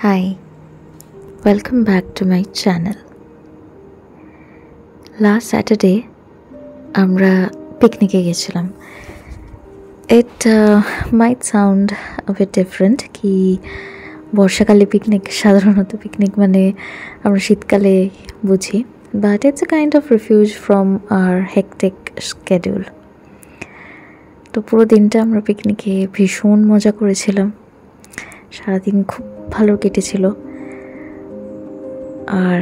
Hi, welcome back to my channel. Last Saturday, আমরা পিকনিকে গেছিলাম. It might sound a bit different কি বর্ষাকালে পিকনিক সাধারণত পিকনিক মানে আমরা শীতকালে বুঝি, but it's a kind of refuge from our hectic schedule. তো পুরো দিনটা আমরা পিকনিকে ভীষণ মজা করেছিলাম. সারাদিন খুব ভালো কেটেছিল. আর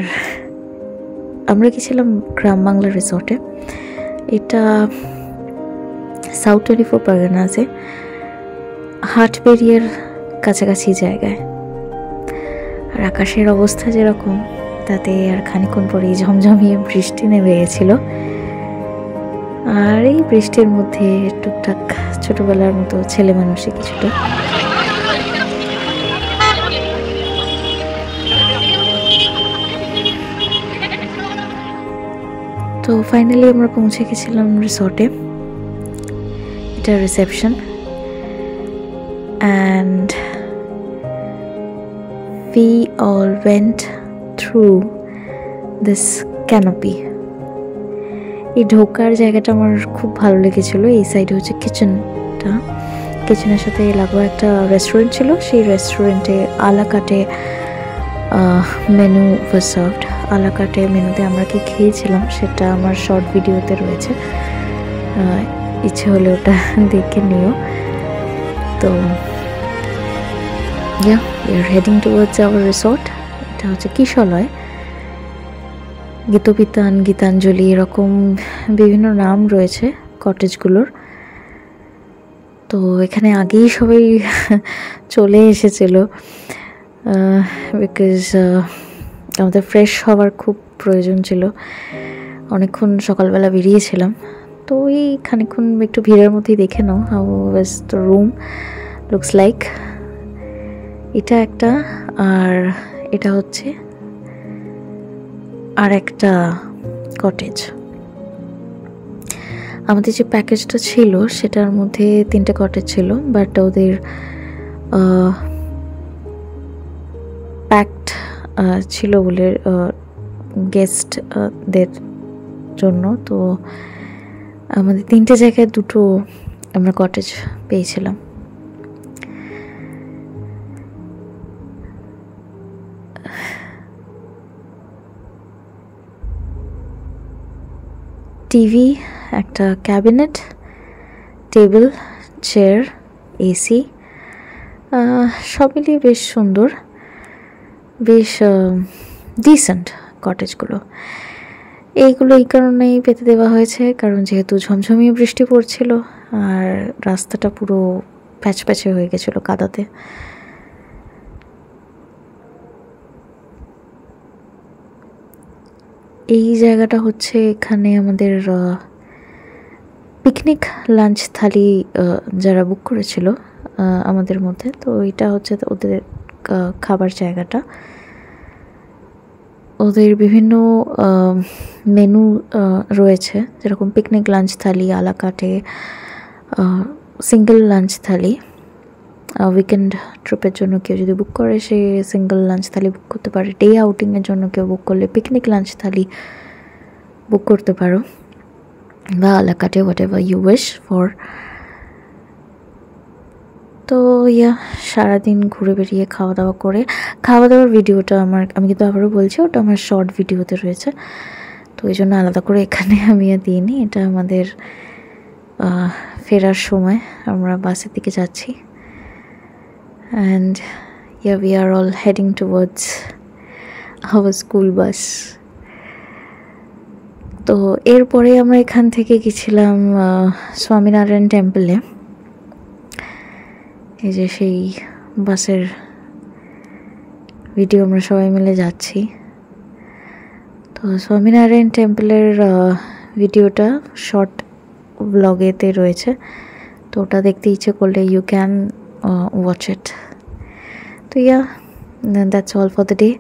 আমরা গেছিলাম গ্রাম বাংলা রিসোর্টে. এটা সাউথ 24 পরগনাসে হাটবেরিয়ার কাছাকাছি জায়গায়. আর আকাশের অবস্থা যেরকম, তাতে আর খানিকক্ষণ পরেই ঝমঝমিয়ে বৃষ্টি নেমে গেছিল. আর এই বৃষ্টির মধ্যে টুকটাক ছোটবেলার মতো ছেলে মানুষই কিছুটা. তো ফাইনালি আমরা পৌঁছে গেছিলাম রিসর্টে. এটা reception, and we all went through this canopy. এই ঢোকার জায়গাটা আমার খুব ভালো লেগেছিল. এই সাইডে হচ্ছে কিচেনটা, কিচেনের সাথে লাগোয়া একটা রেস্টুরেন্ট ছিল. সেই রেস্টুরেন্টে আলাকাটে মেনু ওয়াজ সার্ভড. আলাকাটে মেনুতে আমরা কি খেয়েছিলাম সেটা আমার শর্ট ভিডিওতে রয়েছে, ইচ্ছে হলে ওটা দেখে নিও. তো we are heading towards our resort. এটা হচ্ছে কিশলয়. গীতবিতান, গীতাঞ্জলি, এরকম বিভিন্ন নাম রয়েছে কটেজগুলোর. তো এখানে আগেই সবাই চলে এসেছিল, বিকজ আমাদের ফ্রেশ হওয়ার খুব প্রয়োজন ছিল. অনেকক্ষণ সকালবেলা বেরিয়েছিলাম. তো এই খানিকক্ষণ একটু ভিড়ের মধ্যেই দেখে নাও how was the room looks like. এটা একটা, আর এটা হচ্ছে আর একটা কটেজ. আমাদের যে প্যাকেজটা ছিল সেটার মধ্যে 3টে কটেজ ছিল, বাট ওদের প্যাকড ছিল বলে গেস্টদের জন্য. তো আমাদের 3টে জায়গায় 2টো আমরা কটেজ পেয়েছিলাম. টিভি, একটা ক্যাবিনেট, টেবিল, চেয়ার, এসি, সব মিলিয়ে বেশ সুন্দর, বেশ ডিসেন্ট কটেজগুলো. এইগুলো এই কারণেই পেতে দেওয়া হয়েছে কারণ যেহেতু ঝমঝমিয়ে বৃষ্টি পড়ছিল আর রাস্তাটা পুরো প্যাচপ্যাচে হয়ে গেছিলো কাদাতে. এই জায়গাটা হচ্ছে এখানে আমাদের পিকনিক লাঞ্চ থালি যারা বুক করেছিল আমাদের মধ্যে. তো এটা হচ্ছে ওদের খাবার জায়গাটা. ওদের বিভিন্ন মেনু রয়েছে, যেরকম পিকনিক লাঞ্চ থালি, আলাকাটে, সিঙ্গেল লাঞ্চ থালি. উইকেন্ড ট্রিপের জন্য কেউ যদি বুক করে সে সিঙ্গেল লাঞ্চ থালি বুক করতে পারে. ডে আউটিংয়ের জন্য কেউ বুক করলে পিকনিক লাঞ্চ থালি বুক করতে পারো, বা আলাকাটে whatever you wish for. তো সারাদিন ঘুরে বেরিয়ে খাওয়া দাওয়ার ভিডিওটা আমি কিন্তু আবারও বলছি ওটা আমার শর্ট ভিডিওতে রয়েছে. তো এই জন্য আলাদা করে এখানে আমি আর দিইনি. এটা আমাদের ফেরার সময় আমরা বাসের দিকে যাচ্ছি. And we are all heading towards our school bus. তো এরপরে আমরা এখান থেকে গেছিলাম স্বামীনারায়ণ টেম্পলে. এই যে সেই বাসের ভিডিও, আমরা সবাই মিলে যাচ্ছি. তো স্বামীনারায়ণ টেম্পলের ভিডিওটা শর্ট ব্লগেতে রয়েছে, তো ওটা দেখতে ইচ্ছে করলে ইউ ক্যান watch it. তো that's all for the day.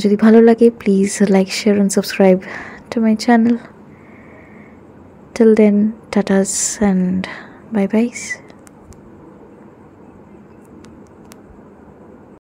যদি ভালো লাগে please like, share and subscribe to my channel. Till then, tatas and bye byes.